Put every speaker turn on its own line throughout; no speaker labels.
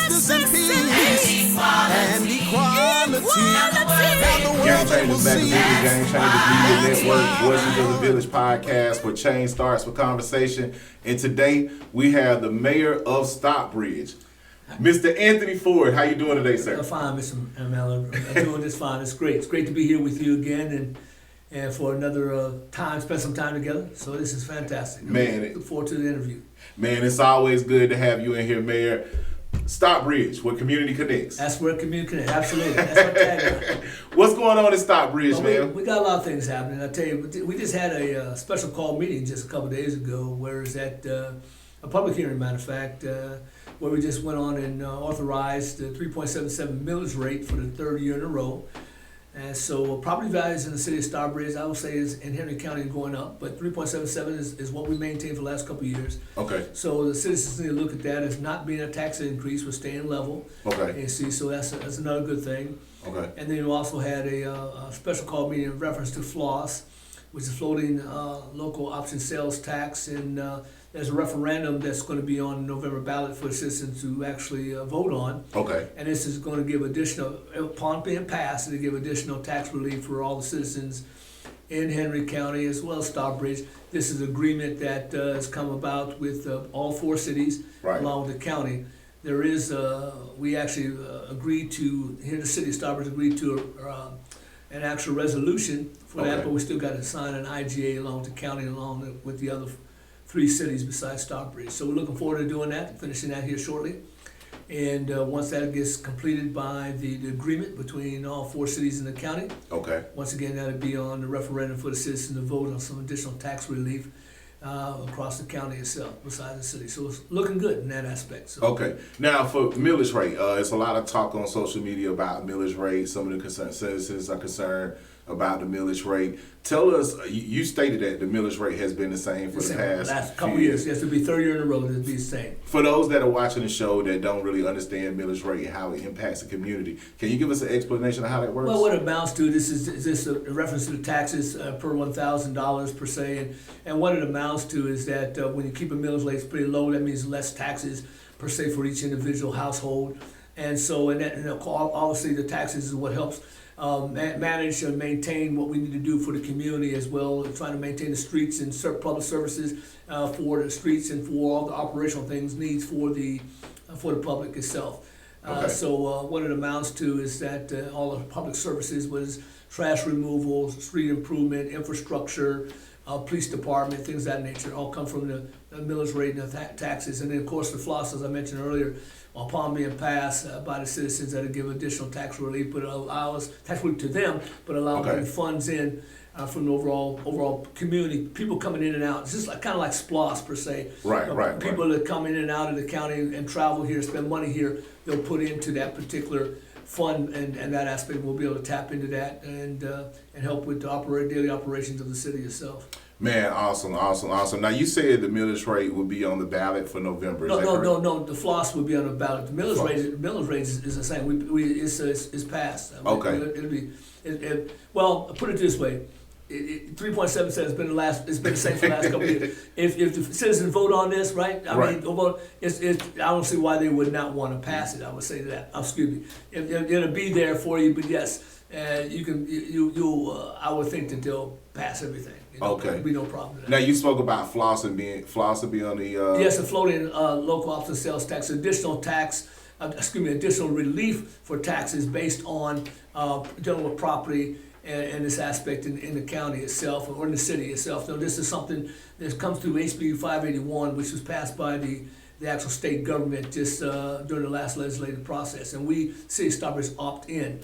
justice and peace and equality. Now the
Game
world
Changers
will
back
see.
again, Game Changers Media Network, Voices of the Village podcast, where change starts with conversation. And today we have the mayor of Stockbridge, Mr. Anthony Ford. How you doing today, sir?
Fine, Mr. Mallon. I'm doing just fine. It's great. It's great to be here with you again and for another time, spend some time together. So this is fantastic.
Man,
look forward to the interview.
Man, it's always good to have you in here, Mayor. Stockbridge, where community connects.
That's where community connects. Absolutely. That's our tagline.
What's going on in Stockbridge,
Well,
man?
we got a lot of things happening. I tell you, we just had a special call meeting just a couple of days ago, where it's at a public hearing, matter of fact, where we just went on and authorized the 3.77 millage rate for the third year in a row. And so property values in the city of Stockbridge, I would say, is in Henry County going up, but 3.77 is what we maintained for the last couple of years.
Okay.
So the citizens need to look at that as not being a tax increase, we're staying level.
Okay.
And see, so that's another good thing.
Okay.
And then we also had a special call meeting in reference to FLOSS, which is floating local option sales tax, and there's a referendum that's going to be on the November ballot for citizens to actually vote on.
Okay.
And this is going to give additional, upon being passed, to give additional tax relief for all the citizens in Henry County as well as Stockbridge. This is an agreement that has come about with all four cities,
Right.
along with the county. There is, we actually agreed to, here in the city of Stockbridge, agreed to an actual resolution for that,
Okay.
but we still got to sign an IGA along with the county, along with the other three cities besides Stockbridge. So we're looking forward to doing that, finishing that here shortly. And once that gets completed by the agreement between all four cities in the county,
Okay.
once again, that'll be on the referendum for the citizens to vote on some additional tax relief across the county itself, besides the city. So it's looking good in that aspect. So.
Okay. Now for millage rate, it's a lot of talk on social media about millage rate. Some of the citizens are concerned about the millage rate. Tell us, you stated that the millage rate has been the same for the past
last couple
few
years. Yes, it'll be third year in a row. It'll be the same.
For those that are watching the show that don't really understand millage rate and how it impacts the community, can you give us an explanation of how that works?
Well, what it amounts to, this is a reference to the taxes per $1,000 per se, and what it amounts to is that when you keep a millage rate pretty low, that means less taxes per se for each individual household, and so obviously the taxes is what helps manage and maintain what we need to do for the community as well, trying to maintain the streets and public services for the streets and for all the operational things needs for the public itself.
Okay.
So what it amounts to is that all the public services was trash removal, street improvement, infrastructure, police department, things of that nature, all come from the millage rate and the taxes. And then of course the FLOSS, as I mentioned earlier, upon being passed by the citizens, that'll give additional tax relief, but allow us tax relief to them, but allow
Okay.
funds in from the overall community, people coming in and out. It's just like kind of like SPLOSS per se.
Right.
People that come in and out of the county and travel here, spend money here, they'll put into that particular fund, and that aspect we'll be able to tap into that and help with the daily operations of the city itself.
Man, awesome. Now you said the millage rate would be on the ballot for November.
No. The FLOSS would be on the ballot. The millage rate is the same. It's passed. I mean,
Okay.
It'll be. Well, put it this way. 3.77 has been it's been the same for the last couple of years. If the citizens vote on this, right? I mean, I don't see why they would not want to pass it. I would say that. Excuse me. It'll be there for you, but yes, you can. I would think that they'll pass everything.
Okay.
There'll be no problem with that.
Now you spoke about floss and being on the.
Yes, a floating local option sales tax, additional relief for taxes based on dealing with property and this aspect in the county itself or in the city itself. Now, this is something that comes through HB 581, which was passed by the actual state government just during the last legislative process, and we city stoppers opt in.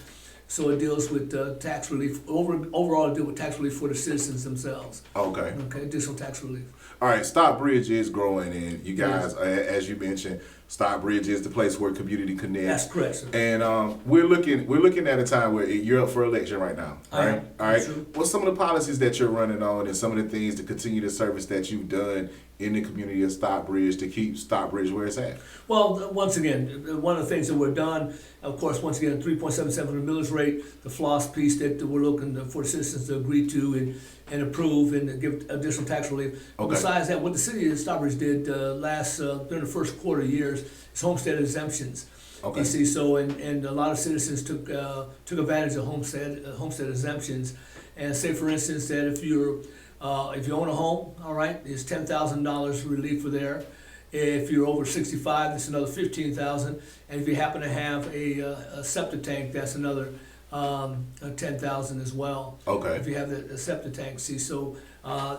So it deals with tax relief. Overall, it deals with tax relief for the citizens themselves.
Okay,
additional tax relief.
All right, Stockbridge is growing, and you guys, as you mentioned, Stockbridge is the place where community connects.
That's correct, sir.
And we're looking at a time where you're up for election right now. All right.
True.
What's some of the policies that you're running on, and some of the things to continue the service that you've done in the community of Stockbridge to keep Stockbridge where it's at?
Well, once again, one of the things that we're done, of course, once again, 3.77 millage rate, the floss piece that we're looking for the citizens to agree to and approve and give additional tax relief.
Okay.
Besides that, what the city of Stockbridge did during the first quarter years is homestead exemptions.
Okay.
You see, so and a lot of citizens took advantage of homestead exemptions, and say for instance that if you own a home, all right, it's $10,000 relief for there. If you're over 65, it's another $15,000, and if you happen to have a septic tank, that's another $10,000 as well.
Okay.
If you have the septic tank, see, so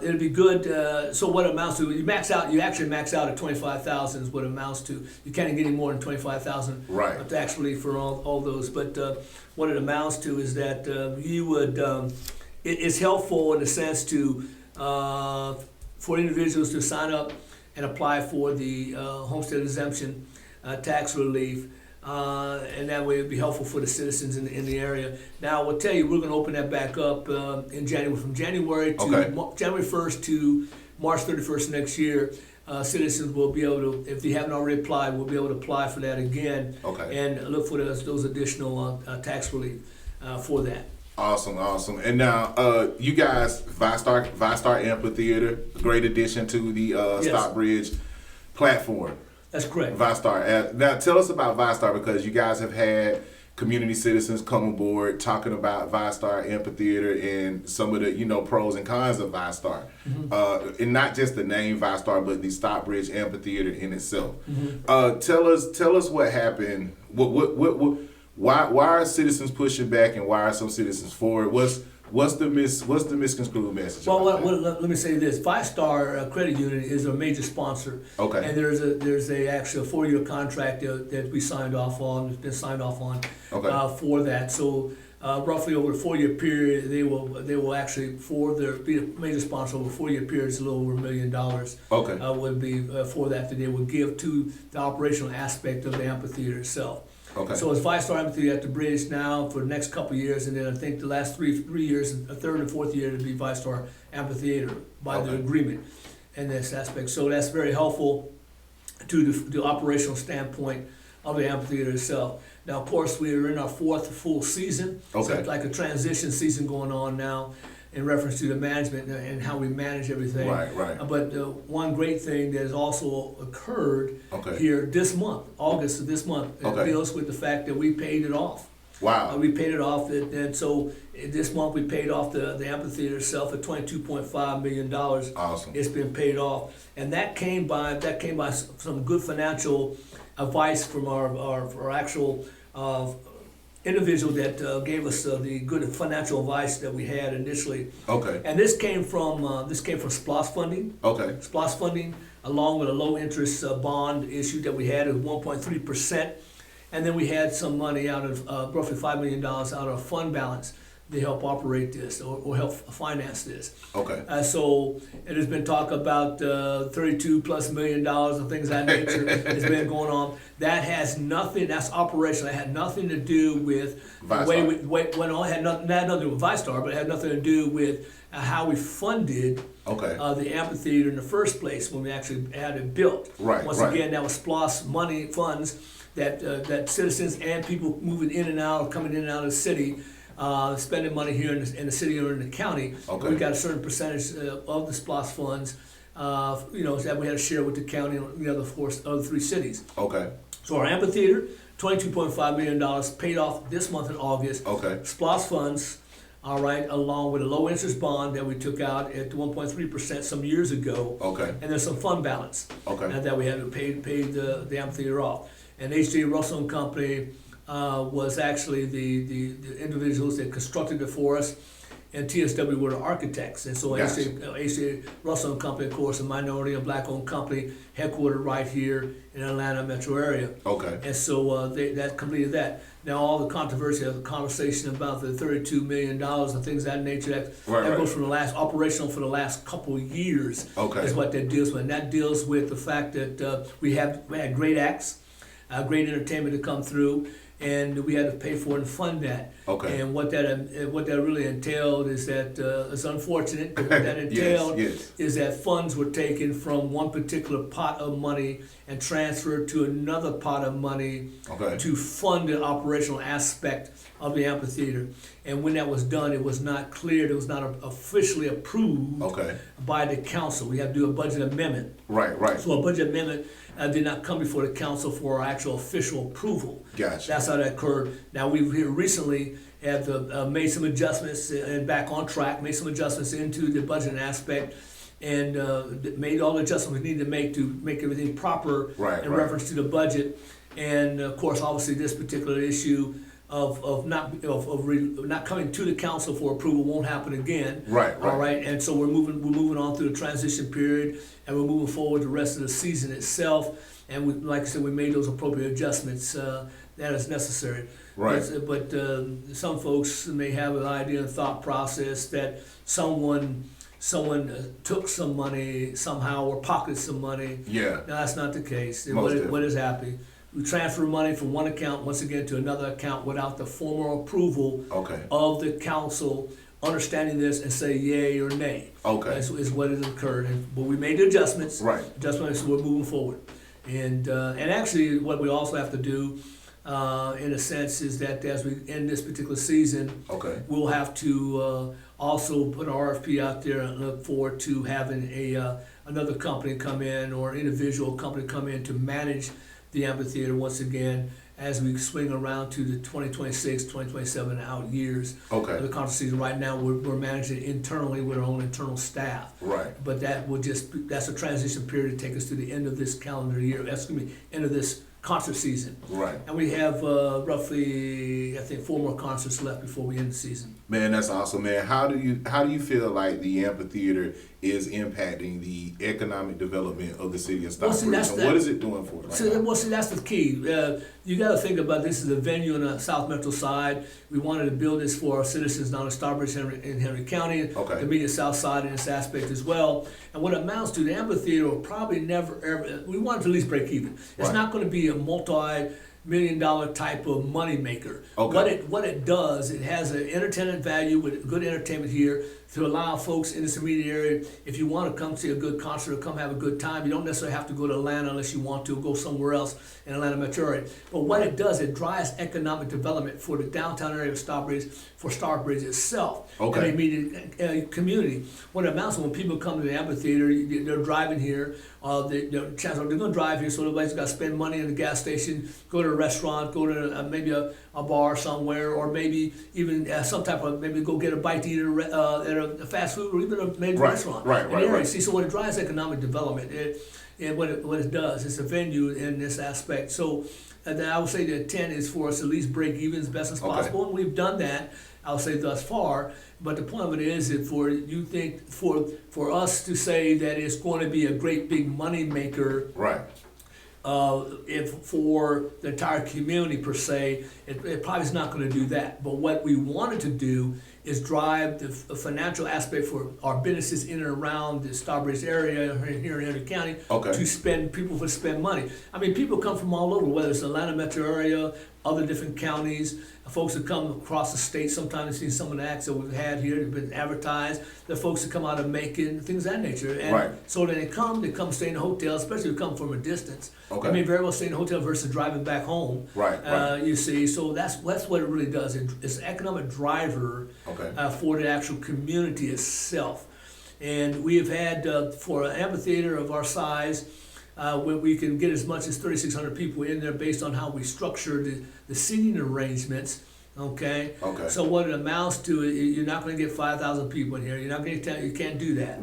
it'll be good. So what it amounts to, you actually max out at 25,000 is what it amounts to. You can't get any more than 25,000
Right.
tax relief for all those. But what it amounts to is that you would. It's helpful in the sense to for individuals to sign up and apply for the homestead exemption tax relief, and that way it'd be helpful for the citizens in the area. Now, I will tell you, we're going to open that back up in January, from January to January 1st to March 31st next year. Citizens will be able to, if they haven't already applied, will be able to apply for that again, and look for those additional tax relief for that.
Awesome. And now, you guys, Vystar Amphitheater, great addition to the
Yes.
Stockbridge platform.
That's correct.
Vystar. Now, tell us about Vystar, because you guys have had community citizens come aboard talking about Vystar Amphitheater and some of the pros and cons of Vystar, and not just the name Vystar, but the Stockbridge Amphitheater in itself. Tell us what happened. Why are citizens pushing back, and why are some citizens for it? What's the misconstrued message?
Well, let me say this: Vystar Credit Union is a major sponsor.
Okay.
And there's actually a 4-year contract that we signed off on. It's been signed off on.
Okay.
For that. So roughly over a 4-year period, they will actually be a major sponsor over a 4-year period. It's a little over $1 million.
Okay.
Would be for that they would give to the operational aspect of the amphitheater itself.
Okay.
So it's Vystar Amphitheater at the bridge now for the next couple of years, and then I think the last three years, a third and fourth year, to be Vystar Amphitheater by the agreement in this aspect. So that's very helpful to the operational standpoint of the amphitheater itself. Now, of course, we are in our 4th full season.
Okay.
So it's like a transition season going on now in reference to the management and how we manage everything.
Right.
But one great thing that has also occurred here this month, August of this month, deals with the fact that we paid it off.
Wow.
We paid it off, and so this month we paid off the amphitheater itself at $22.5 million.
Awesome.
It's been paid off, and that came by some good financial advice from our actual individual that gave us the good financial advice that we had initially.
Okay.
And this came from SPLOST funding.
Okay.
SPLOST funding, along with a low interest bond issue that we had of 1.3%, and then we had some money out of roughly $5 million out of fund balance to help operate this or help finance this.
Okay.
So it has been talk about $32+ million and things of that nature has been going on. That has nothing. That's operational. It had nothing to do with the way we went on. It had nothing to do with Vystar, but it had nothing to do with how we funded the amphitheater in the first place when we actually had it built.
Right.
Once again, that was SPLOST money funds that citizens and people moving in and out, coming in and out of the city. Spending money here in the city or in the county.
Okay.
We got a certain percentage of the SPLOST funds, that we had to share with the county and the other 3 cities.
Okay.
So our amphitheater, $22.5 million, paid off this month in August.
Okay.
SPLOST funds, all right, along with a low interest bond that we took out at 1.3% some years ago.
Okay.
And there's some fund balance.
Okay.
That we had to pay the amphitheater off. And H.J. Russell and Company was actually the individuals that constructed it for us, and TSW were the architects. And so H.J. Russell and Company, of course, a minority and black-owned company, headquartered right here in the Atlanta metro area.
Okay.
And so that completed that. Now all the controversy of the conversation about the $32 million and things of that nature, that goes from the last operational for the last couple of years.
Okay.
Is what that deals with. And that deals with the fact that we had great acts, great entertainment to come through. and we had to pay for and fund that.
Okay.
And what that really entailed is that it's unfortunate, but what that entailed is that funds were taken from one particular pot of money and transferred to another pot of money to fund the operational aspect of the amphitheater. And when that was done, it was not cleared, it was not officially approved by the council. We had to do a budget amendment.
Right.
So a budget amendment did not come before the council for actual official approval.
Gotcha.
That's how that occurred. Now we've here recently have made some adjustments and back on track, made some adjustments into the budget aspect, and made all the adjustments we need to make everything proper in reference to the budget. And of course, obviously, this particular issue of not coming to the council for approval won't happen again.
Right.
All right. And so we're moving on through the transition period, and we're moving forward the rest of the season itself. And we, like I said, we made those appropriate adjustments that is necessary.
Right.
But some folks may have an idea and thought process that someone took some money somehow or pocketed some money.
Yeah.
No, that's not the case.
What
is happening? We transfer money from one account once again to another account without the formal approval of the council understanding this and say yay or nay. Is what has occurred. But we made the adjustments. Adjustments, so we're moving forward. And actually what we also have to do in a sense is that as we end this particular season, we'll have to also put an RFP out there and look forward to having another company come in or individual company come in to manage the amphitheater once again as we swing around to the 2026, 2027 out years of the concert season. Right now we're managing it internally with our own internal staff. But that's a transition period to take us to the end of this calendar year. That's going to be end of this concert season. And we have roughly, I think, 4 more concerts left before we end the season.
Man, that's awesome, man. How do you feel like the amphitheater is impacting the economic development of the city of Stockbridge? And what is it doing for us?
That's the key. You got to think about this as a venue on the South Metro side. We wanted to build this for our citizens down in Stockbridge and Henry County, the immediate south side in this aspect as well. And what it amounts to, the amphitheater will probably never ever, we want it to at least break even. It's not going to be a multi-million-dollar type of money maker. What it does, it has an entertainment value with good entertainment here to allow folks in this immediate area, if you want to come see a good concert or come have a good time, you don't necessarily have to go to Atlanta unless you want to, go somewhere else in Atlanta metro area. But what it does, it drives economic development for the downtown area of Stockbridge, for Stockbridge itself, and the immediate community. What it amounts to, when people come to the amphitheater, they're driving here, they're going to drive here, so everybody's got to spend money in the gas station, go to a restaurant, go to maybe a bar somewhere, or maybe even some type of, maybe go get a bite to eat at a fast food or even a major restaurant. See, so when it drives economic development, what it does, it's a venue in this aspect. So I would say the intent is for us to at least break even as best as possible, and we've done that, I would say, thus far. But the point of it is that for us to say that it's going to be a great big money maker, if for the entire community per se, it probably is not going to do that. But what we wanted to do is drive the financial aspect for our businesses in and around the Stockbridge area here in Henry County to spend money. I mean, people come from all over, whether it's Atlanta metro area, other different counties. Folks that come across the state, sometimes see some of the acts that we've had here, they've been advertised. The folks that come out of Macon, things of that nature. And so when they come stay in a hotel, especially if they come from a distance. I mean, very well stay in a hotel versus driving back home. You see, so that's what it really does. It's an economic driver for the actual community itself. And we have had, for an amphitheater of our size, where we can get as much as 3,600 people in there based on how we structure the seating arrangements. So what it amounts to, you're not going to get 5,000 people in here. You're not going to, you can't do that.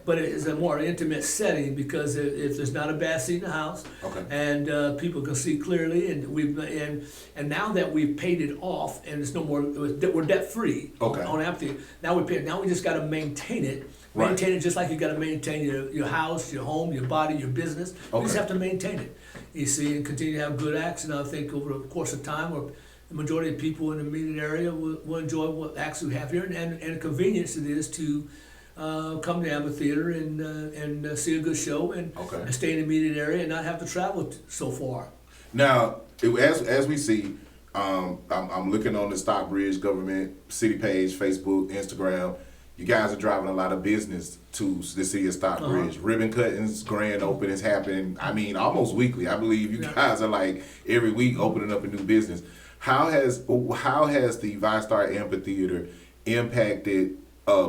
But it is a more intimate setting because if there's not a bad seat in the house, and people can see clearly, and now that we've paid it off and it's no more, we're debt free on amphitheater. Now we just got to maintain it. Maintain it just like you got to maintain your house, your home, your body, your business. You just have to maintain it, you see, and continue to have good acts. And I think over the course of time, the majority of people in the immediate area will enjoy what acts we have here, and the convenience it is to come to the amphitheater and see a good show and stay in the immediate area and not have to travel so far.
Now, as we see, I'm looking on the Stockbridge government city page, Facebook, Instagram. You guys are driving a lot of business to the city of Stockbridge. Ribbon cuttings, grand openings happening. I mean, almost weekly. I believe you guys are like every week opening up a new business. How has the Vystar Amphitheater impacted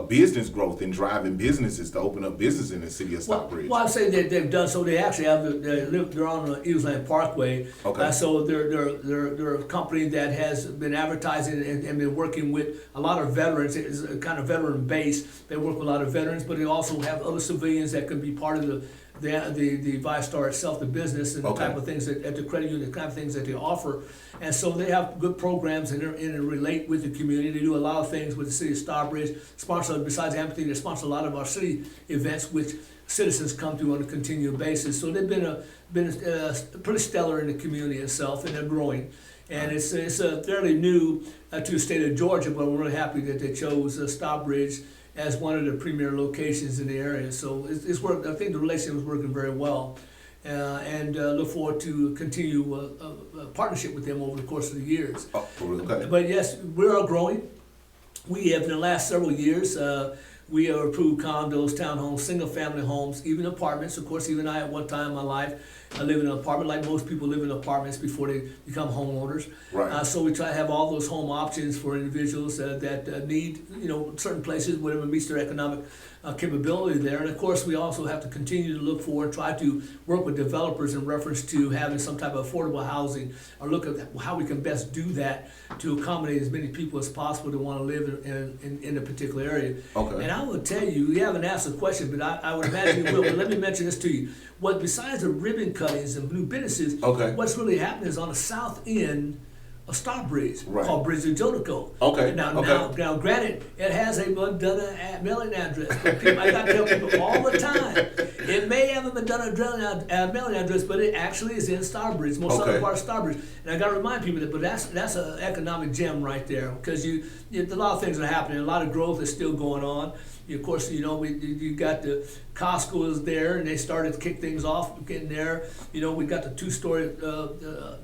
business growth and driving businesses to open up business in the city of Stockbridge?
Well, I'd say that they've done so. They actually have they're on the Eagles Parkway.
Okay.
So they're a company that has been advertising and been working with a lot of veterans. It's a kind of veteran base. They work with a lot of veterans, but they also have other civilians that can be part of the Vystar itself, the business, and the type of things that at the credit union, the kind of things that they offer. And so they have good programs and relate with the community. They do a lot of things with the city of Stockbridge. Besides the amphitheater, they sponsor a lot of our city events, which citizens come to on a continual basis. So they've been pretty stellar in the community itself, and they're growing. And it's fairly new to the state of Georgia, but we're really happy that they chose Stockbridge as one of the premier locations in the area. So it's worked. I think the relationship is working very well. And look forward to continue a partnership with them over the course of the years.
Oh, okay.
But yes, we are growing. We have in the last several years, we have approved condos, townhomes, single-family homes, even apartments. Of course, even I at one time in my life, I live in an apartment like most people live in apartments before they become homeowners.
Right.
So we try to have all those home options for individuals that need, certain places, whatever meets their economic capability there. And of course, we also have to continue to look for and try to work with developers in reference to having some type of affordable housing, or look at how we can best do that to accommodate as many people as possible that want to live in a particular area.
Okay.
And I will tell you haven't asked a question, but I would imagine you will. But let me mention this to you. What besides the ribbon cuttings and new businesses, what's really happening is on the south end of Stockbridge, called Bridge of Jodeco.
Okay.
Now, granted, it has a Madonna mailing address, but I got to tell people all the time, it may have a Madonna mailing address, but it actually is in Stockbridge, most southern part of Stockbridge. And I got to remind people that, but that's an economic gem right there, because a lot of things are happening, a lot of growth is still going on. Of course, you got the Costco is there, and they started to kick things off getting there. We got the two-story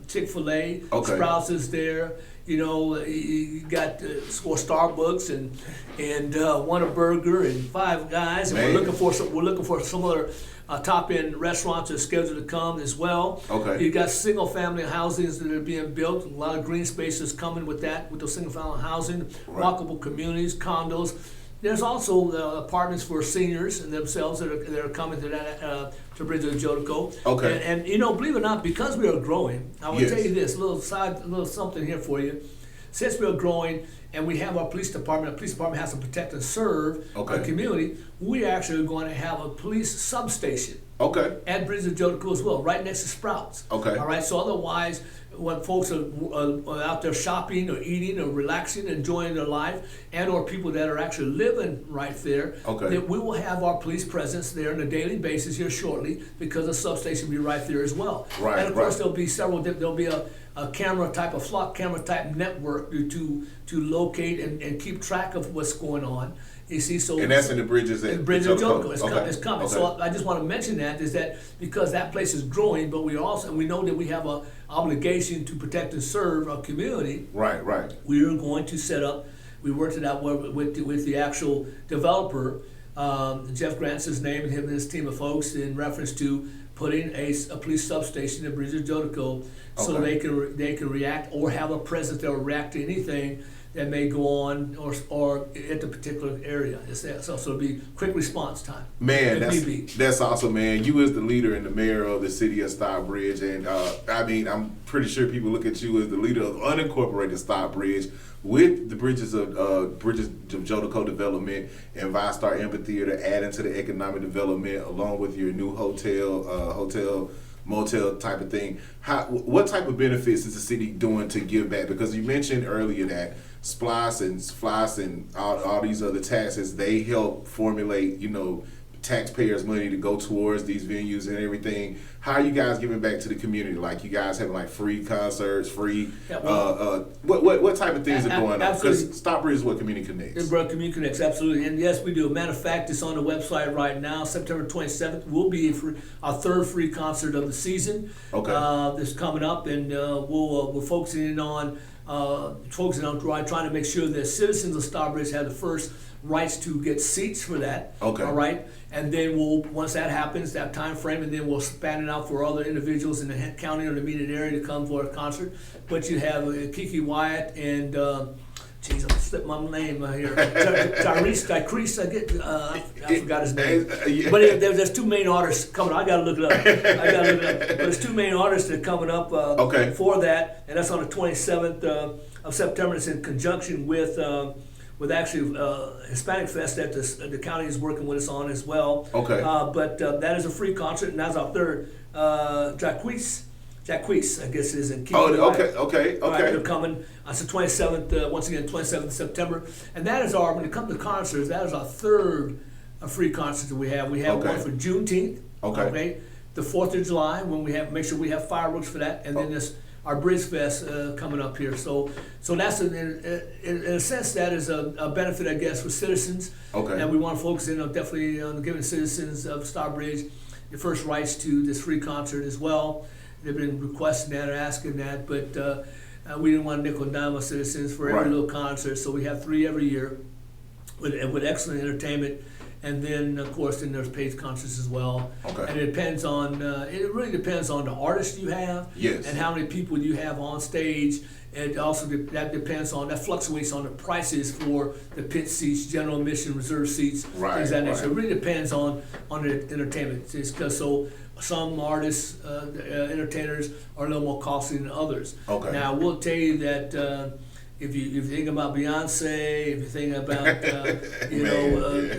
Chick-fil-A. Sprouts is there. You got Starbucks and Whataburger and Five Guys, and we're looking for some other top-end restaurants that are scheduled to come as well.
Okay.
You got single-family housings that are being built. A lot of green spaces coming with those single-family housing, walkable communities, condos. There's also apartments for seniors and themselves that are coming to that to Bridge of Jodeco.
Okay.
And believe it or not, because we are growing, I will tell you this, a little something here for you. Since we are growing and we have our police department has to protect and serve our community, we actually are going to have a police substation. At Bridge of Jodeco as well, right next to Sprouts. All right. So otherwise, when folks are out there shopping or eating or relaxing, enjoying their life, and or people that are actually living right there, that we will have our police presence there on a daily basis here shortly, because the substation will be right there as well. And of course, there'll be a camera type, a flock camera type network to locate and keep track of what's going on. You see,
and that's in the bridges at
Bridge of Jodeco. It's coming.
Okay.
So I just want to mention that is that because that place is growing, but we know that we have an obligation to protect and serve our community.
Right.
We are going to set up. We worked it out with the actual developer. Jeff Grant's his name, and him and his team of folks, in reference to putting a police substation at Bridge of Jodeco, so they can react or have a presence that will react to anything that may go on or at the particular area. So it'll be quick response time.
Man, that's awesome, man. You as the leader and the mayor of the city of Stockbridge, and I'm pretty sure people look at you as the leader of unincorporated Stockbridge, with the Bridges of Jodeco development and Vystar Amphitheater adding to the economic development, along with your new hotel, motel type of thing. What type of benefits is the city doing to give back? Because you mentioned earlier that SPLOST and FLOST and all these other taxes, they help formulate, taxpayers' money to go towards these venues and everything. How are you guys giving back to the community? Like, you guys having like free concerts, free what type of things are going on? Because Stockbridge is what Community Connects.
Community Connects, absolutely. And yes, we do. Matter of fact, it's on the website right now. September 27th will be our third free concert of the season.
Okay.
This coming up, and we're focusing on trying to make sure that citizens of Stockbridge have the first rights to get seats for that.
Okay.
All right. And then once that happens, that time frame, and then we'll span it out for other individuals in the county or the immediate area to come for a concert. But you have Kiki Wyatt and I slipped my name here. Tyrese, I forgot his name.
Yeah.
But there's two main artists coming up. I gotta look it up. But there's two main artists that are coming up for that, and that's on the 27th of September. It's in conjunction with actually Hispanic Fest that the county is working with us on as well.
Okay.
But that is a free concert, and that's our third. Jacquees, I guess, is in Kiki.
Okay.
Right, they're coming. It's the 27th, once again, 27th September. And that is when it comes to concerts, that is our third free concert that we have. We have one for Juneteenth. Okay. The 4th of July, when make sure we have fireworks for that. And then there's our Bridge Fest coming up here. So that's, in a sense, that is a benefit, I guess, for citizens.
Okay.
And we want to focus in definitely on giving citizens of Starbridge the first rights to this free concert as well. They've been requesting that or asking that, but we didn't want to nickel and dime our citizens for every little concert, so we have 3 every year with excellent entertainment. And then, of course, then there's paid concerts as well.
Okay.
And it depends on, it really depends on the artist you have,
yes,
and how many people you have on stage. And also that fluctuates on the prices for the pit seats, general admission, reserve seats, things of that nature. It really depends on the entertainment. So some artists, entertainers, are a little more costly than others.
Okay.
Now, I will tell you that if you think about Beyonce, if you think about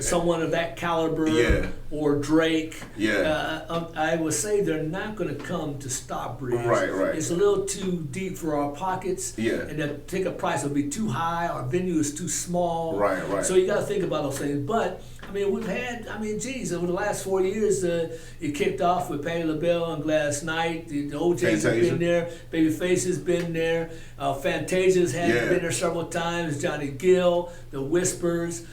someone of that caliber, or Drake, I would say they're not going to come to Stockbridge.
Right.
It's a little too deep for our pockets.
Yeah.
And the ticket price will be too high. Our venue is too small.
Right.
So you got to think about those things. But we've had, over the last 4 years, it kicked off with Patti LaBelle and Gladys Knight. The OJs have been there. Babyface has been there. Fantasia's been there several times. Johnny Gill, The Whispers,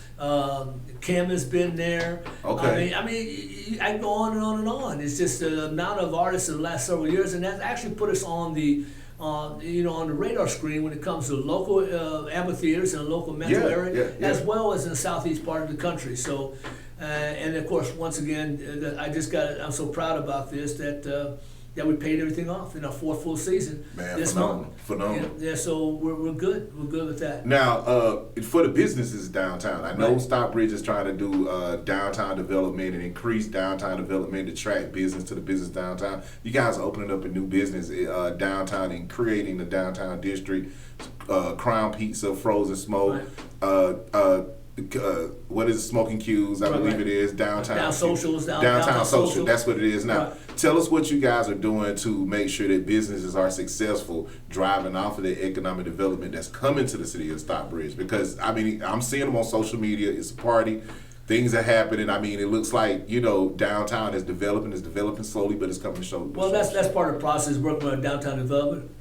Kim has been there.
Okay.
I go on and on and on. It's just the amount of artists in the last several years, and that's actually put us on the radar screen when it comes to local amphitheaters in the local metro area, as well as in the southeast part of the country. So, and of course, once again, I'm so proud about this that we paid everything off in our 4th full season this month.
Phenomenal.
Yeah, so we're good. We're good with that.
Now, for the businesses downtown, I know Stockbridge is trying to do downtown development and increase downtown development to attract business to the business downtown. You guys are opening up a new business downtown and creating the downtown district, Crown Pizza, Frozen Smoke, what is it, Smoking Cues, I believe it is, downtown
socials,
downtown social. That's what it is now. Tell us what you guys are doing to make sure that businesses are successful driving off of the economic development that's coming to the city of Stockbridge. Because I'm seeing them on social media. It's a party. Things are happening. It looks like downtown is developing slowly, but it's coming to show.
Well, that's part of the process. Working on downtown development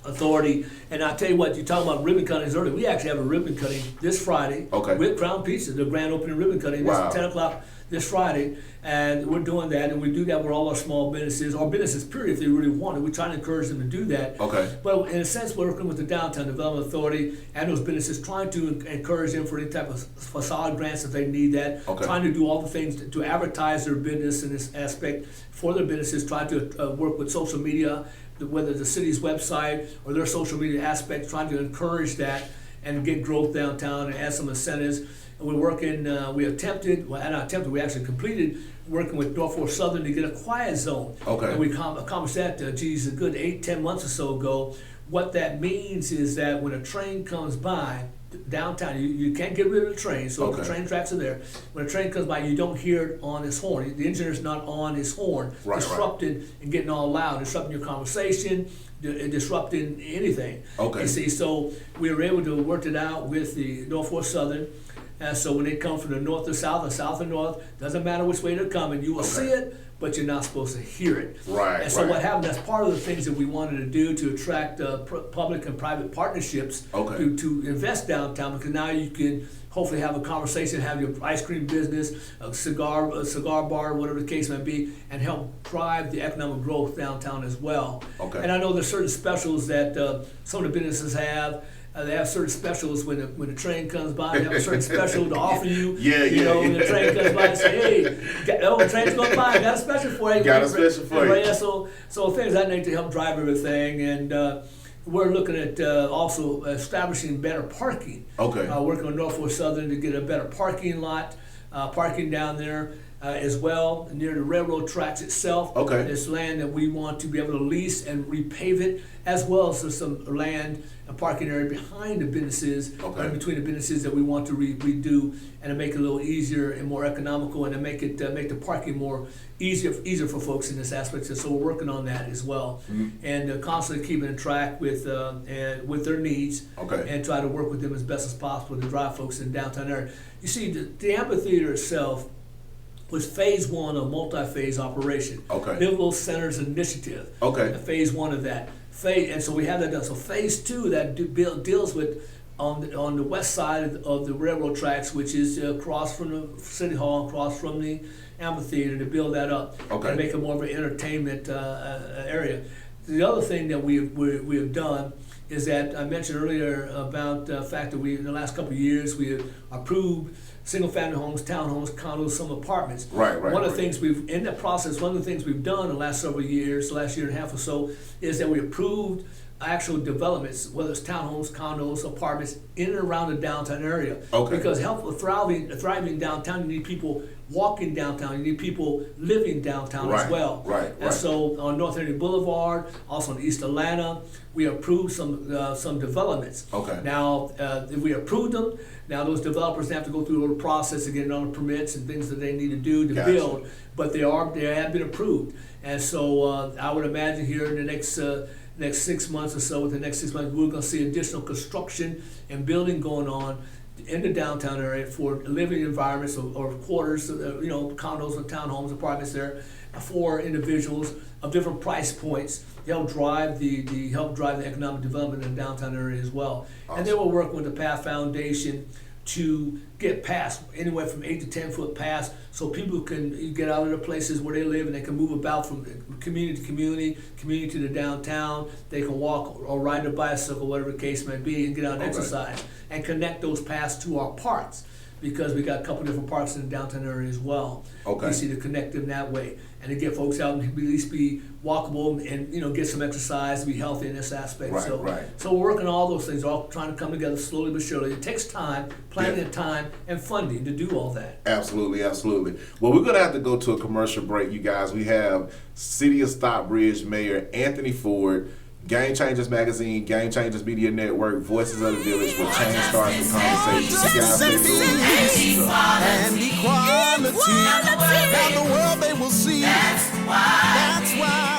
authority, and I tell you what, you talking about ribbon cuttings earlier. We actually have a ribbon cutting this Friday with Crown Pizza, the grand opening ribbon cutting. Wow. It's 10 o'clock this Friday, and we're doing that, and we do that with all our small businesses, or businesses period, if they really want it. We try to encourage them to do that.
Okay.
But in a sense, we're working with the Downtown Development Authority and those businesses, trying to encourage them for any type of facade grants if they need that.
Okay.
Trying to do all the things to advertise their business in this aspect for their businesses, trying to work with social media, whether the city's website or their social media aspect, trying to encourage that and get growth downtown and add some incentives. And we're working, we actually completed working with Norfolk Southern to get a quiet zone.
Okay.
And we accomplished that, a good 8-10 months or so ago. What that means is that when a train comes by downtown, you can't get rid of the train, so the train tracks are there. When a train comes by, you don't hear it on his horn. The engineer's not on his horn, disrupting and getting all loud, disrupting your conversation, disrupting anything.
Okay.
You see, so we were able to work it out with the Norfolk Southern, And so when they come from the north or south or north, doesn't matter which way they're coming, you will see it, but you're not supposed to hear it.
Right.
And so what happened, that's part of the things that we wanted to do to attract public and private partnerships to invest downtown, because now you can hopefully have a conversation, have your ice cream business, a cigar bar, whatever the case may be, and help drive the economic growth downtown as well. And I know there's certain specials that some of the businesses have. They have certain specials when the train comes by. They have a certain special to offer you. You know, when the train comes by and say, hey, the train's going by, got a special for you.
Got a special for you.
Yeah, so things of that nature to help drive everything. And we're looking at also establishing better parking. Working on Norfolk Southern to get a better parking lot, parking down there. As well, near the railroad tracks itself. There's land that we want to be able to lease and repave it, as well as there's some land and parking area behind the businesses, between the businesses that we want to redo and to make it a little easier and more economical, and to make the parking more easier for folks in this aspect. So we're working on that as well, and constantly keeping in track with their needs, and try to work with them as best as possible to drive folks in the downtown area. You see, the amphitheater itself was phase one of multi-phase operation. Livable Centers Initiative. Phase one of that. And so we have that done. So phase two that deals with on the west side of the railroad tracks, which is across from the City Hall, across from the amphitheater, to build that up and make it more of an entertainment area. The other thing that we have done is that I mentioned earlier about the fact that in the last couple of years, we have approved single-family homes, townhomes, condos, some apartments. One of the things in that process, one of the things we've done in the last several years, the last year and a half or so, is that we approved actual developments, whether it's townhomes, condos, apartments, in and around the downtown area. Because thriving downtown, you need people walking downtown, you need people living downtown as well. And so on North Henry Boulevard, also in East Atlanta, we approved some developments. Now, if we approved them, now those developers have to go through a little process of getting all the permits and things that they need to do to build, but they have been approved. And so I would imagine here in the next 6 months or so, within the next 6 months, we're going to see additional construction and building going on in the downtown area for living environments or quarters, condos or townhomes, apartments there for individuals of different price points to help drive the economic development in the downtown area as well. And then we're working with the Path Foundation to get past anywhere from 8 to 10 foot paths, so people can get out of the places where they live and they can move about from community to community to the downtown. They can walk or ride their bicycle, whatever the case may be, and get out and exercise and connect those paths to our parks, because we got a couple different parks in the downtown area as well. We see to connect them that way and to get folks out and at least be walkable and get some exercise, be healthy in this aspect. So we're working on all those things, all trying to come together slowly but surely. It takes time, planning and time, and funding to do all that.
Absolutely. Well, we're going to have to go to a commercial break, you guys. We have City of Stockbridge Mayor Anthony Ford, Game Changers Magazine, Game Changers Media Network, Voices of the Village, where change starts with conversations. You guys stay tuned.
And equality. Now the world they will see. That's why.